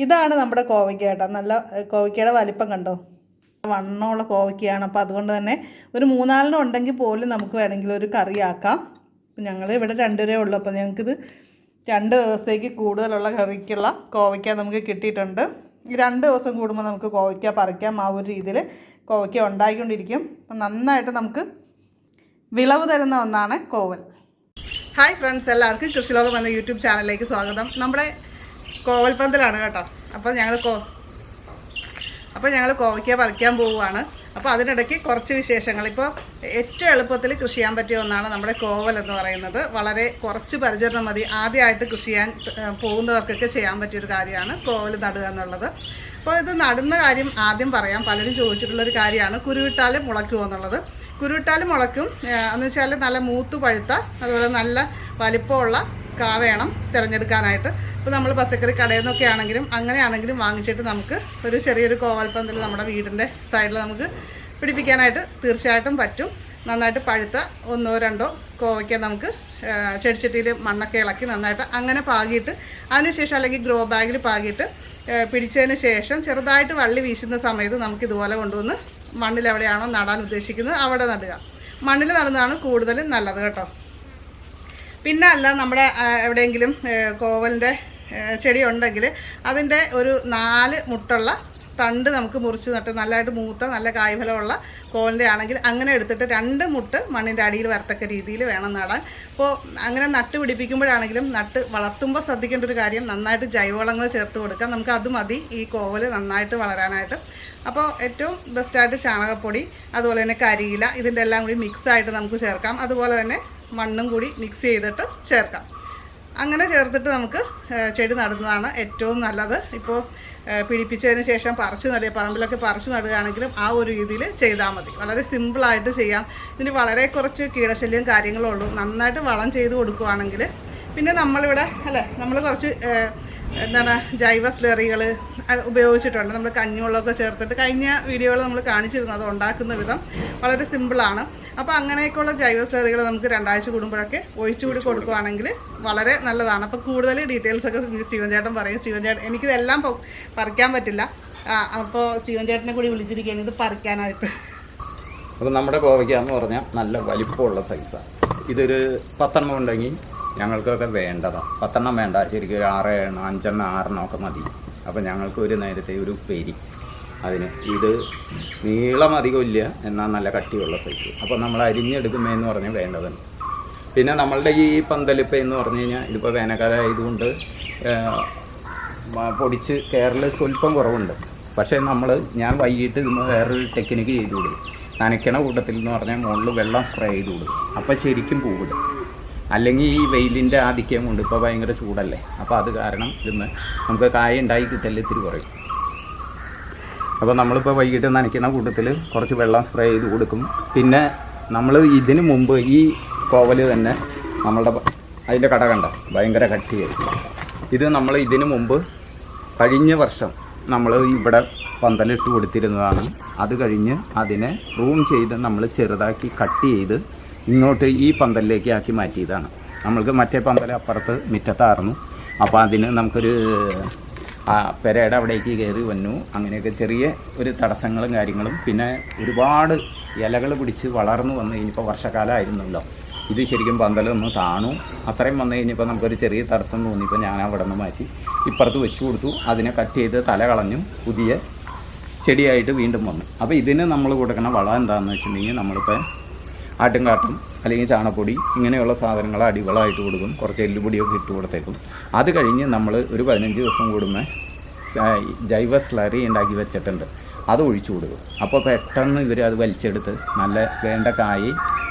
ഇതാണ് നമ്മുടെ കോവയ്ക്ക കേട്ടോ. നല്ല കോവയ്ക്കയുടെ വലിപ്പം കണ്ടോ, വണ്ണമുള്ള കോവയ്ക്കയാണ്. അപ്പോൾ അതുകൊണ്ട് തന്നെ ഒരു 3-4 ഉണ്ടെങ്കിൽ പോലും നമുക്ക് വേണമെങ്കിൽ ഒരു കറിയാക്കാം. ഞങ്ങൾ ഇവിടെ 2 പേരേ ഉള്ളൂ. അപ്പോൾ ഞങ്ങൾക്കിത് 2 ദിവസത്തേക്ക് കൂടുതലുള്ള കറിക്കുള്ള കോവയ്ക്ക നമുക്ക് കിട്ടിയിട്ടുണ്ട്. ഈ 2 ദിവസം കൂടുമ്പോൾ നമുക്ക് കോവയ്ക്ക പറിക്കാം. ആ ഒരു രീതിയിൽ കോവയ്ക്ക ഉണ്ടാക്കിക്കൊണ്ടിരിക്കും. അപ്പം നന്നായിട്ട് നമുക്ക് വിളവ് തരുന്ന ഒന്നാണ് കോവൽ. ഹായ് ഫ്രണ്ട്സ്, എല്ലാവർക്കും കൃഷിലോകം എന്ന യൂട്യൂബ് ചാനലിലേക്ക് സ്വാഗതം. നമ്മുടെ കോവൽ പന്തലാണ് കേട്ടോ. അപ്പോൾ ഞങ്ങൾ കോവയ്ക്ക പറിക്കാൻ പോവുകയാണ്. അപ്പോൾ അതിനിടയ്ക്ക് കുറച്ച് വിശേഷങ്ങൾ. ഇപ്പോൾ ഏറ്റവും എളുപ്പത്തിൽ കൃഷി ചെയ്യാൻ പറ്റിയ ഒന്നാണ് നമ്മുടെ കോവൽ എന്ന് പറയുന്നത്. വളരെ കുറച്ച് പരിചരണം മതി. ആദ്യമായിട്ട് കൃഷി ചെയ്യാൻ പോകുന്നവർക്കൊക്കെ ചെയ്യാൻ പറ്റിയൊരു കാര്യമാണ് കോവൽ നടുക എന്നുള്ളത്. അപ്പോൾ ഇത് നടുന്ന കാര്യം ആദ്യം പറയാം. പലരും ചോദിച്ചിട്ടുള്ളൊരു കാര്യമാണ് കുരുവിട്ടാലും മുളയ്ക്കുമോ എന്നുള്ളത്. കുരുവിട്ടാലും മുളയ്ക്കും എന്ന് വെച്ചാൽ നല്ല മൂത്ത് പഴുത്ത, അതുപോലെ നല്ല വലിപ്പമുള്ള കാ വേണം തിരഞ്ഞെടുക്കാനായിട്ട്. ഇപ്പോൾ നമ്മൾ പച്ചക്കറി കടയിൽ നിന്നൊക്കെ ആണെങ്കിലും അങ്ങനെയാണെങ്കിലും വാങ്ങിച്ചിട്ട് നമുക്ക് ഒരു ചെറിയൊരു കോവൽ പന്തൽ നമ്മുടെ വീടിൻ്റെ സൈഡിൽ നമുക്ക് പിടിപ്പിക്കാനായിട്ട് തീർച്ചയായിട്ടും പറ്റും. നന്നായിട്ട് പഴുത്ത 1-2 കോവയ്ക്ക നമുക്ക് ചെടിച്ചട്ടിയിൽ മണ്ണൊക്കെ ഇളക്കി നന്നായിട്ട് അങ്ങനെ പാകിയിട്ട് അതിനുശേഷം അല്ലെങ്കിൽ ഗ്രോ ബാഗിൽ പാകിയിട്ട് പിടിച്ചതിന് ശേഷം ചെറുതായിട്ട് വള്ളി വീശുന്ന സമയത്ത് നമുക്കിതുപോലെ കൊണ്ടുവന്ന് മണ്ണിൽ എവിടെയാണോ നടാൻ ഉദ്ദേശിക്കുന്നത് അവിടെ നടുക. മണ്ണിൽ നടുന്നതാണ് കൂടുതൽ നല്ലത് കേട്ടോ. പിന്നെ അല്ല, നമ്മുടെ എവിടെയെങ്കിലും കോവലിൻ്റെ ചെടി ഉണ്ടെങ്കിൽ അതിൻ്റെ ഒരു 4 മുട്ടുള്ള തണ്ട് നമുക്ക് മുറിച്ച് നട്ട് നല്ലതായിട്ട് മൂത്ത നല്ല കായ്ഫലമുള്ള കോവലിൻ്റെ ആണെങ്കിൽ അങ്ങനെ എടുത്തിട്ട് 2 മുട്ട് മണ്ണിൻ്റെ അടിയിൽ വരത്തക്ക രീതിയിൽ വേണം നടാൻ. അപ്പോൾ അങ്ങനെ നട്ട് പിടിപ്പിക്കുമ്പോഴാണെങ്കിലും നട്ട് വളർത്തുമ്പോൾ ശ്രദ്ധിക്കേണ്ട ഒരു കാര്യം, നന്നായിട്ട് ജൈവവളങ്ങൾ ചേർത്ത് കൊടുക്കാം. നമുക്ക് അത് മതി ഈ കോവൽ നന്നായിട്ട് വളരാനായിട്ട്. അപ്പോൾ ഏറ്റവും ബെസ്റ്റായിട്ട് ചാണകപ്പൊടി, അതുപോലെ തന്നെ കരിയില, ഇതിൻ്റെ എല്ലാം കൂടി മിക്സായിട്ട് നമുക്ക് ചേർക്കാം. അതുപോലെ തന്നെ മണ്ണും കൂടി മിക്സ് ചെയ്തിട്ട് ചേർക്കാം. അങ്ങനെ ചേർത്തിട്ട് നമുക്ക് ചെടി നടുന്നതാണ് ഏറ്റവും നല്ലത്. ഇപ്പോൾ പിടിപ്പിച്ചതിന് ശേഷം പറിച്ച് നടുക, പറമ്പിലൊക്കെ പറിച്ച് നടുകയാണെങ്കിലും ആ ഒരു രീതിയിൽ ചെയ്താൽ മതി. വളരെ സിമ്പിളായിട്ട് ചെയ്യാം. ഇതിന് വളരെ കുറച്ച് കീടശല്യം കാര്യങ്ങളും ഉള്ളൂ. നന്നായിട്ട് വളം ചെയ്ത് കൊടുക്കുകയാണെങ്കിൽ പിന്നെ നമ്മളിവിടെ നമ്മൾ കുറച്ച് ജൈവ സ്ലറികൾ ഉപയോഗിച്ചിട്ടുണ്ട്. നമ്മൾ കഞ്ഞിവെള്ളമൊക്കെ ചേർത്തിട്ട് കഴിഞ്ഞ വീഡിയോകൾ നമ്മൾ കാണിച്ചിരുന്നു. അത് ഉണ്ടാക്കുന്ന വിധം വളരെ സിമ്പിളാണ്. അപ്പോൾ അങ്ങനെയൊക്കെയുള്ള ജൈവ സ്ലറികൾ നമുക്ക് 2 ആഴ്ച കൂടുമ്പോഴൊക്കെ ഒഴിച്ചുകൂടി കൊടുക്കുകയാണെങ്കിൽ വളരെ നല്ലതാണ്. അപ്പോൾ കൂടുതൽ ഡീറ്റെയിൽസൊക്കെ സ്റ്റീവൻ ചേട്ടൻ പറയും. സ്റ്റീവൻ ചേട്ടൻ എനിക്കിതെല്ലാം പറിക്കാൻ പറ്റില്ല. അപ്പോൾ സ്റ്റീവൻ ചേട്ടനെ കൂടി വിളിച്ചിരിക്കുകയാണ് ഇത് പറിക്കാനായിട്ട്. അപ്പോൾ നമ്മുടെ കോവയ്ക്ക എന്ന് പറഞ്ഞാൽ നല്ല വലിപ്പമുള്ള സൈസാണ്. ഇതൊരു 10 ഉണ്ടെങ്കിൽ ഞങ്ങൾക്കൊക്കെ വേണ്ടതാണ്. 10 വേണ്ട, ശരിക്കും ഒരു 6, 5, 6 ഒക്കെ മതി. അപ്പോൾ ഞങ്ങൾക്ക് ഒരു നേരത്തെ ഒരു ഉപ്പേരി അതിന്. ഇത് നീളം അധികമില്ല, എന്നാൽ നല്ല കട്ടിയുള്ള സൈസ്. അപ്പോൾ നമ്മൾ അരിഞ്ഞെടുക്കുമെന്ന് പറഞ്ഞാൽ വേണ്ടതാണ്. പിന്നെ നമ്മളുടെ ഈ പന്തലിപ്പം എന്ന് പറഞ്ഞു കഴിഞ്ഞാൽ ഇതിപ്പോൾ വേനൽക്കാലം ആയതുകൊണ്ട് പൊടിച്ച് കയറൽ സ്വല്പം കുറവുണ്ട്. പക്ഷേ ഞാൻ വൈകിട്ട് വേറൊരു ടെക്നിക്ക് ചെയ്ത് കൊടുക്കും. നനയ്ക്കണ കൂട്ടത്തിൽ എന്ന് പറഞ്ഞാൽ മുകളിൽ വെള്ളം സ്പ്രേ ചെയ്ത് കൊടുക്കും. അപ്പോൾ ശരിക്കും പൂവിടും. അല്ലെങ്കിൽ ഈ വെയിലിൻ്റെ ആധിക്യം കൊണ്ട് ഇപ്പോൾ ഭയങ്കര ചൂടല്ലേ, അപ്പോൾ അത് കാരണം ഇന്ന് നമുക്ക് കായ ഉണ്ടായി കിട്ടല് ഇത്തിരി കുറയും. അപ്പോൾ നമ്മളിപ്പോൾ വൈകിട്ട് നനയ്ക്കുന്ന കൂട്ടത്തിൽ കുറച്ച് വെള്ളം സ്പ്രേ ചെയ്ത് കൊടുക്കും. പിന്നെ നമ്മൾ ഇതിന് മുമ്പ് ഈ കോവൽ തന്നെ അതിൻ്റെ കട കണ്ട ഭയങ്കര കട്ടിയായിരിക്കും. ഇത് നമ്മൾ ഇതിന് മുമ്പ് കഴിഞ്ഞ വർഷം നമ്മൾ ഇവിടെ പന്തലിട്ട് കൊടുത്തിരുന്നതാണ്. അത് കഴിഞ്ഞ് അതിനെ റൂം ചെയ്ത് നമ്മൾ ചെറുതാക്കി കട്ട് ചെയ്ത് ഇങ്ങോട്ട് ഈ പന്തലിലേക്ക് ആക്കി മാറ്റിയതാണ്. നമ്മൾക്ക് മറ്റേ പന്തൽ അപ്പുറത്ത് മുറ്റത്തായിരുന്നു. അപ്പോൾ അതിന് നമുക്കൊരു പെരയുടെ അവിടേക്ക് കയറി വന്നു. അങ്ങനെയൊക്കെ ചെറിയ ഒരു തടസ്സങ്ങളും കാര്യങ്ങളും, പിന്നെ ഒരുപാട് ഇലകൾ പിടിച്ച് വളർന്നു വന്നു കഴിഞ്ഞപ്പോൾ വർഷക്കാലമായിരുന്നല്ലോ. ഇത് ശരിക്കും പന്തലൊന്ന് താണു. അത്രയും വന്നു കഴിഞ്ഞപ്പോൾ നമുക്കൊരു ചെറിയ തടസ്സം തോന്നിയപ്പോൾ ഞാൻ അവിടെ നിന്ന് മാറ്റി ഇപ്പുറത്ത് വെച്ച് കൊടുത്തു. അതിനെ കട്ട് ചെയ്ത് തല കളഞ്ഞു, പുതിയ ചെടിയായിട്ട് വീണ്ടും വന്നു. അപ്പോൾ ഇതിന് നമ്മൾ കൊടുക്കുന്ന വളം എന്താണെന്ന് വെച്ചിട്ടുണ്ടെങ്കിൽ നമ്മളിപ്പോൾ ആട്ടുംകാട്ടം അല്ലെങ്കിൽ ചാണകപ്പൊടി ഇങ്ങനെയുള്ള സാധനങ്ങൾ അടിവളമായിട്ട് കൊടുക്കും. കുറച്ച് എല്ലുപൊടിയൊക്കെ ഇട്ട് കൊടുത്തേക്കും. അത് കഴിഞ്ഞ് നമ്മൾ ഒരു 15 ദിവസം കൂടുമ്പോൾ ജൈവ സ്ലറി ഉണ്ടാക്കി വെച്ചിട്ടുണ്ട്, അത് ഒഴിച്ചു കൊടുക്കും. അപ്പോൾ പെട്ടെന്ന് ഇവർ അത് വലിച്ചെടുത്ത് നല്ല വേണ്ട കായ്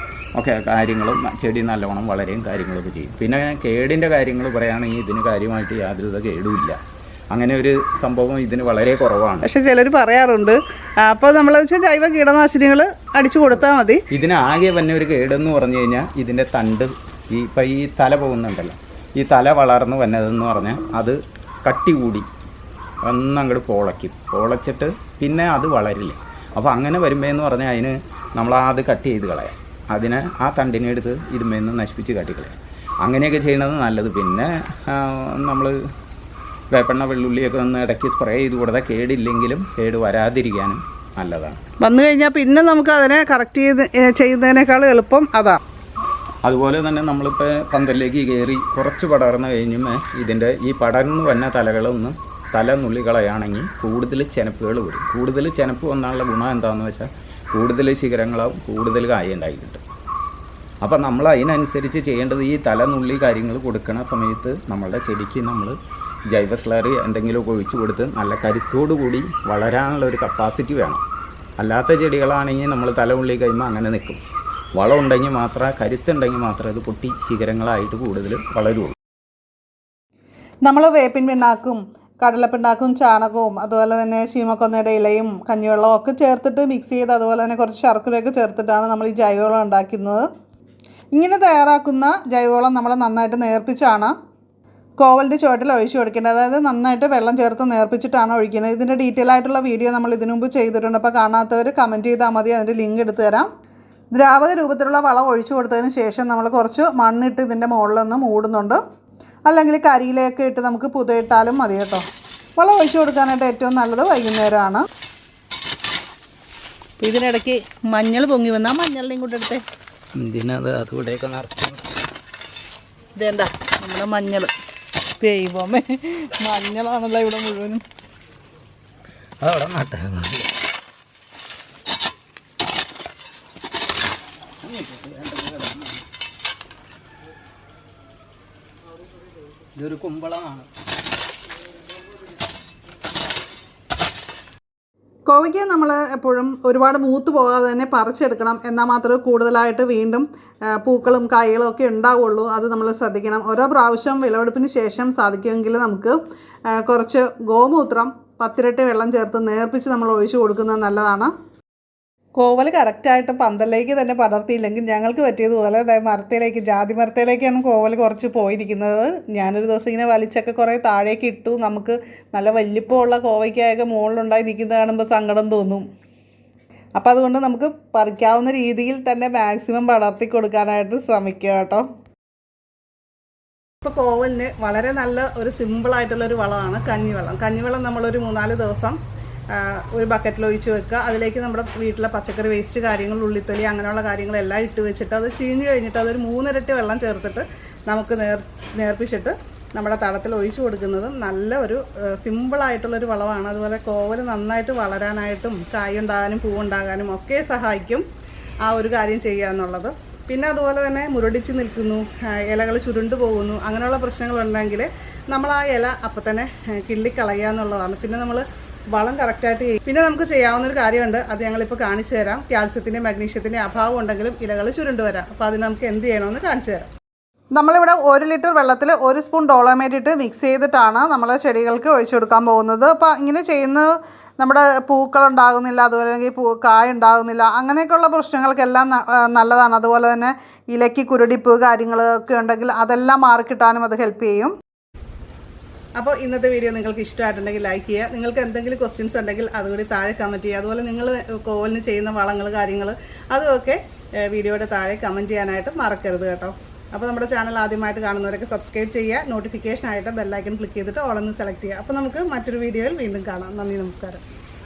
ഒക്കെ കാര്യങ്ങളും ചെടി നല്ലവണ്ണം വളരെയും കാര്യങ്ങളൊക്കെ ചെയ്യും. പിന്നെ കേടിൻ്റെ കാര്യങ്ങൾ പറയുകയാണെങ്കിൽ ഇതിന് കാര്യമായിട്ട് യാതൊരു കേടുമില്ല. അങ്ങനെ ഒരു സംഭവം ഇതിന് വളരെ കുറവാണ്. പക്ഷെ ചിലർ പറയാറുണ്ട് അപ്പോൾ നമ്മൾ ജൈവ കീടനാശിനികൾ അടിച്ചു കൊടുത്താൽ മതി. ഇതിന് ആകെ തന്നെ ഒരു കേടെന്ന് പറഞ്ഞു കഴിഞ്ഞാൽ ഇതിൻ്റെ തണ്ട് ഇപ്പം ഈ തല പോകുന്നുണ്ടല്ലോ, ഈ തല വളർന്ന് വന്നതെന്ന് പറഞ്ഞാൽ അത് കട്ടി കൂടി ഒന്നങ്ങോട്ട് പൊളച്ചിട്ട് പിന്നെ അത് വളരില്ല. അപ്പോൾ അങ്ങനെ വരുമ്പോഴെന്ന് പറഞ്ഞാൽ അതിന് നമ്മൾ അത് കട്ട് ചെയ്ത് കളയാം. അതിനെ ആ തണ്ടിനെ എടുത്ത് ഇതുമേന്ന് നശിപ്പിച്ച് കാട്ടിക്കളയാം. അങ്ങനെയൊക്കെ ചെയ്യണത് നല്ലത്. പിന്നെ നമ്മൾ വേപ്പെണ്ണ വെള്ളുള്ളിയൊക്കെ ഒന്ന് ഇടയ്ക്ക് സ്പ്രേ ചെയ്ത് കൊടുത്താൽ കേടില്ലെങ്കിലും കേട് വരാതിരിക്കാനും നല്ലതാണ്. വന്നു കഴിഞ്ഞാൽ പിന്നെ നമുക്ക് അതിനെ കറക്റ്റ് ചെയ്യുന്നതിനേക്കാൾ എളുപ്പം അതാണ്. അതുപോലെ തന്നെ നമ്മളിപ്പോൾ പന്തലിലേക്ക് കയറി കുറച്ച് പടർന്നു കഴിഞ്ഞുമ്പോൾ ഇതിൻ്റെ ഈ പടർന്നു വന്ന തലകളൊന്നും തല നുള്ളികളയാണെങ്കിൽ കൂടുതൽ ചെനപ്പുകൾ വരും. കൂടുതൽ ചെനപ്പ് വന്നാലുള്ള ഗുണം എന്താണെന്ന് വെച്ചാൽ കൂടുതൽ ശിഖരങ്ങളാവും, കൂടുതൽ കായ ഉണ്ടായി കിട്ടും. അപ്പം നമ്മൾ അതിനനുസരിച്ച് ചെയ്യേണ്ടത് ഈ തല നുള്ളി കാര്യങ്ങൾ കൊടുക്കുന്ന സമയത്ത് നമ്മളുടെ ചെടിക്ക് നമ്മൾ ജൈവ സ്ലറി എന്തെങ്കിലുമൊക്കെ ഒഴിച്ചു കൊടുത്ത് നല്ല കരുത്തോടു കൂടി വളരാനുള്ള ഒരു കപ്പാസിറ്റി വേണം. അല്ലാത്ത ചെടികളാണെങ്കിൽ നമ്മൾ തല നുള്ളി കഴിയുമ്പോൾ അങ്ങനെ നിൽക്കും. വളം ഉണ്ടെങ്കിൽ മാത്രമേ, കരുത്തുണ്ടെങ്കിൽ മാത്രമേ അത് പൊട്ടി ശിഖരങ്ങളായിട്ട് കൂടുതൽ വളരുള്ളൂ. നമ്മൾ വേപ്പിൻ പിണ്ണാക്കും കടലപ്പിണ്ണാക്കും ചാണകവും അതുപോലെ തന്നെ ശീമക്കൊന്നയുടെ ഇലയും കഞ്ഞിവെള്ളവും ഒക്കെ ചേർത്തിട്ട് മിക്സ് ചെയ്ത് അതുപോലെ തന്നെ കുറച്ച് ശർക്കരയൊക്കെ ചേർത്തിട്ടാണ് നമ്മൾ ഈ ജൈവവളം ഉണ്ടാക്കുന്നത്. ഇങ്ങനെ തയ്യാറാക്കുന്ന ജൈവവളം നമ്മൾ നന്നായിട്ട് നേർപ്പിച്ചാണ് കോവലിൻ്റെ ചുവട്ടിൽ ഒഴിച്ചു കൊടുക്കേണ്ടത്. അതായത് നന്നായിട്ട് വെള്ളം ചേർത്ത് നേർപ്പിച്ചിട്ടാണ് ഒഴിക്കുന്നത്. ഇതിൻ്റെ ഡീറ്റെയിൽ ആയിട്ടുള്ള വീഡിയോ നമ്മൾ ഇതിനു മുമ്പ് ചെയ്തിട്ടുണ്ട്. അപ്പോൾ കാണാത്തവർ കമൻറ്റ് ചെയ്താൽ മതി, അതിൻ്റെ ലിങ്ക് എടുത്തു തരാം. ദ്രാവക രൂപത്തിലുള്ള വളം ഒഴിച്ചു കൊടുത്തതിന് ശേഷം നമ്മൾ കുറച്ച് മണ്ണിട്ട് ഇതിൻ്റെ മുകളിലൊന്ന് മൂടുന്നുണ്ട്. അല്ലെങ്കിൽ കരിയിലേക്ക് ഇട്ട് നമുക്ക് പുതയിട്ടാലും മതി കേട്ടോ. വളം ഒഴിച്ചു കൊടുക്കാനായിട്ട് ഏറ്റവും നല്ലത് വൈകുന്നേരമാണ്. ഇതിനിടയ്ക്ക് മഞ്ഞൾ പൊങ്ങി വന്നാൽ മഞ്ഞളിനെയും കൂടെ എടുത്തേ. ഇതിനത് അതുകൂടെയൊക്കെ നിറച്ചു. ഇതെന്താ നമ്മുടെ മഞ്ഞൾ ദൈവമേ, മഞ്ഞളാണല്ലോ ഇവിടെ മുഴുവനും. അതവിടെ നട്ടാ ഇതൊരു കുമ്പളമാണ്. കോവയ്ക്ക നമ്മൾ എപ്പോഴും ഒരുപാട് മൂത്ത് പോകാതെ തന്നെ പറിച്ചെടുക്കണം. എന്നാൽ മാത്രമേ കൂടുതലായിട്ട് വീണ്ടും പൂക്കളും കായ്കളും ഒക്കെ ഉണ്ടാവുള്ളൂ. അത് നമ്മൾ ശ്രദ്ധിക്കണം. ഓരോ പ്രാവശ്യം വിളവെടുപ്പിന് ശേഷം സാധിക്കുമെങ്കിൽ നമുക്ക് കുറച്ച് ഗോമൂത്രം 10 ഇരട്ടി വെള്ളം ചേർത്ത് നേർപ്പിച്ച് നമ്മൾ ഒഴിച്ചു കൊടുക്കുന്നത് നല്ലതാണ്. കോവൽ കറക്റ്റായിട്ട് പന്തലിലേക്ക് തന്നെ പടർത്തിയില്ലെങ്കിൽ ഞങ്ങൾക്ക് പറ്റിയതുപോലെ മരത്തിലേക്ക്, ജാതി മരത്തിലേക്കാണ് കോവൽ കുറച്ച് പോയിരിക്കുന്നത്. ഞാനൊരു ദിവസം ഇങ്ങനെ വലിച്ചൊക്കെ കുറേ താഴേക്ക് ഇട്ടു. നമുക്ക് നല്ല വലിപ്പമുള്ള കോവയ്ക്കായൊക്കെ മുകളിലുണ്ടായി നിൽക്കുന്നത് കാണുമ്പോൾ സങ്കടം തോന്നും. അപ്പോൾ അതുകൊണ്ട് നമുക്ക് പറിക്കാവുന്ന രീതിയിൽ തന്നെ മാക്സിമം പടർത്തി കൊടുക്കാനായിട്ട് ശ്രമിക്കുക കേട്ടോ. ഇപ്പോൾ കോവലിന് വളരെ നല്ല ഒരു സിമ്പിളായിട്ടുള്ളൊരു വളമാണ് കഞ്ഞിവെള്ളം. കഞ്ഞിവെള്ളം നമ്മളൊരു 3-4 ദിവസം ഒരു ബക്കറ്റിൽ ഒഴിച്ച് വെക്കുക. അതിലേക്ക് നമ്മുടെ വീട്ടിലെ പച്ചക്കറി വേസ്റ്റ് കാര്യങ്ങൾ, ഉള്ളിത്തൊലി അങ്ങനെയുള്ള കാര്യങ്ങളെല്ലാം ഇട്ട് വെച്ചിട്ട് അത് ചീഞ്ഞ് കഴിഞ്ഞിട്ട് അതൊരു 3 ഇരട്ടി വെള്ളം ചേർത്തിട്ട് നമുക്ക് നേർപ്പിച്ചിട്ട് നമ്മുടെ തടത്തിൽ ഒഴിച്ചു കൊടുക്കുന്നത് നല്ല ഒരു സിമ്പിളായിട്ടുള്ളൊരു വളമാണ്. അതുപോലെ കോവൽ നന്നായിട്ട് വളരാനായിട്ടും കായുണ്ടാകാനും പൂവുണ്ടാകാനും ഒക്കെ സഹായിക്കും ആ ഒരു കാര്യം ചെയ്യുക എന്നുള്ളത്. പിന്നെ അതുപോലെ തന്നെ മുരടിച്ച് നിൽക്കുന്നു, ഇലകൾ ചുരുണ്ടു പോകുന്നു, അങ്ങനെയുള്ള പ്രശ്നങ്ങളുണ്ടെങ്കിൽ നമ്മൾ ആ ഇല അപ്പം തന്നെ കിള്ളിക്കളയുക എന്നുള്ളതാണ്. പിന്നെ നമ്മൾ വളം കറക്റ്റായിട്ട് ചെയ്യും. പിന്നെ നമുക്ക് ചെയ്യാവുന്നൊരു കാര്യമുണ്ട്, അത് ഞങ്ങളിപ്പോൾ കാണിച്ചു തരാം. കാൽസ്യത്തിൻ്റെ മഗ്നീഷ്യത്തിൻ്റെ അഭാവം ഉണ്ടെങ്കിലും ഇലകൾ ചുരുണ്ടു വരാം. അപ്പോൾ അത് നമുക്ക് എന്ത് ചെയ്യണമെന്ന് കാണിച്ചു തരാം. നമ്മളിവിടെ 1 ലിറ്റർ വെള്ളത്തിൽ 1 സ്പൂൺ ഡോളോമേറ്റ് ഇട്ട് മിക്സ് ചെയ്തിട്ടാണ് നമ്മൾ ചെടികൾക്ക് ഒഴിച്ചു കൊടുക്കാൻ പോകുന്നത്. അപ്പോൾ ഇങ്ങനെ ചെയ്യുന്നത് നമ്മുടെ പൂക്കളുണ്ടാകുന്നില്ല, അതുപോലെ അല്ലെങ്കിൽ കായ ഉണ്ടാകുന്നില്ല, അങ്ങനെയൊക്കെയുള്ള പ്രശ്നങ്ങൾക്കെല്ലാം നല്ലതാണ്. അതുപോലെ തന്നെ ഇലയ്ക്ക് കുരുടിപ്പ് കാര്യങ്ങളൊക്കെ ഉണ്ടെങ്കിൽ അതെല്ലാം മാറിക്കിട്ടാനും അത് ഹെൽപ്പ് ചെയ്യും. അപ്പോൾ ഇന്നത്തെ വീഡിയോ നിങ്ങൾക്ക് ഇഷ്ടമായിട്ടുണ്ടെങ്കിൽ ലൈക്ക് ചെയ്യുക. നിങ്ങൾക്ക് എന്തെങ്കിലും ക്വസ്റ്റ്യൻസ് ഉണ്ടെങ്കിൽ അതുകൂടി താഴെ കമൻറ്റ് ചെയ്യുക. അതുപോലെ നിങ്ങൾ കോവലിന് ചെയ്യുന്ന വളങ്ങൾ കാര്യങ്ങൾ അതുമൊക്കെ വീഡിയോയുടെ താഴെ കമൻറ്റ് ചെയ്യാനായിട്ട് മറക്കരുത് കേട്ടോ. അപ്പോൾ നമ്മുടെ ചാനൽ ആദ്യമായിട്ട് കാണുന്നവരൊക്കെ സബ്സ്ക്രൈബ് ചെയ്യുക. നോട്ടിഫിക്കേഷനായിട്ട് ബെല്ലൈക്കൺ ക്ലിക്ക് ചെയ്തിട്ട് ഓളൊന്ന് സെലക്ട് ചെയ്യുക. അപ്പോൾ നമുക്ക് മറ്റൊരു വീഡിയോയിൽ വീണ്ടും കാണാം. നന്ദി, നമസ്കാരം.